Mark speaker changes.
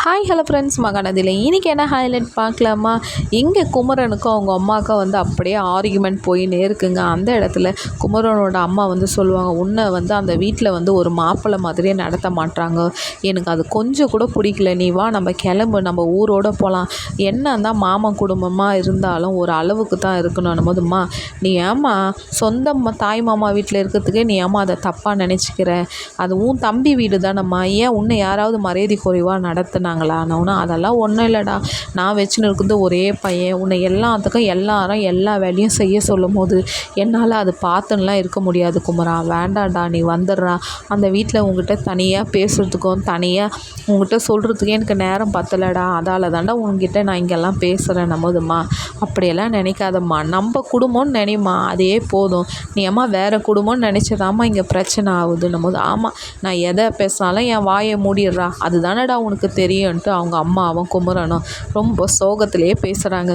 Speaker 1: Hi hello friends, மகாநதியில் இன்றைக்கி என்ன highlight பார்க்கலாமா? இங்கே குமரனுக்கும் அவங்க அம்மாவுக்கும் அப்படியே ஆர்கியூமெண்ட் போயின்னே இருக்குங்க. அந்த இடத்துல குமரனோட அம்மா சொல்லுவாங்க, உன்னை அந்த வீட்டில் ஒரு மாப்பிள்ளை மாதிரியே நடத்த மாட்டாங்க, எனக்கு அது கொஞ்சம் கூட பிடிக்கல, நீ வா நம்ம கிளம்பு, நம்ம ஊரோடு போகலாம், என்ன தான் மாமன் குடும்பமாக இருந்தாலும் ஒரு அளவுக்கு தான் இருக்கணும் போதும்மா, நீ ஏம்மா சொந்த தாய் மாமா வீட்டில் இருக்கிறதுக்கே நீ ஏம்மா அதை தப்பாக நினச்சிக்கிற, அது உன் தம்பி வீடு தானம்மா, ஏன் உன்னை யாராவது மரியாதை குறைவாக நடத்தினாங்களா? அதெல்லாம் ஒன்றும் இல்லைடா, நான் வச்சுன்னு இருக்கிறது ஒரே பையன், உன்னை எல்லாத்துக்கும் எல்லாரும் எல்லா வேலையும் செய்ய சொல்லும் போது என்னால் அது பார்த்துன்னெலாம் இருக்க முடியாது குமரா, வேண்டாம்டா நீ வந்துடுறா, அந்த வீட்டில் உங்ககிட்ட தனியாக பேசுகிறதுக்கும் தனியாக உங்ககிட்ட சொல்கிறதுக்கும் எனக்கு நேரம் பத்தலைடா, அதால் தாண்டா உங்ககிட்ட நான் இங்கெல்லாம் பேசுகிறேன் போதும்மா, அப்படியெல்லாம் நினைக்காதம்மா, நம்ம குடும்பம்னு நினைம்மா, அதே போதும், நீ அம்மா வேறு குடும்பம்னு நினச்சதாம்மா இங்கே பிரச்சனை ஆகுதுன்னும் போது, ஆமாம் நான் எதை பேசினாலும் என் வாயை மூடிடுறா, அதுதானடா உனக்கு தெரியும்ன்ட்டு அவங்க அம்மாவும் குமரனும் ரொம்ப சோகத்திலே பேசுகிறாங்க.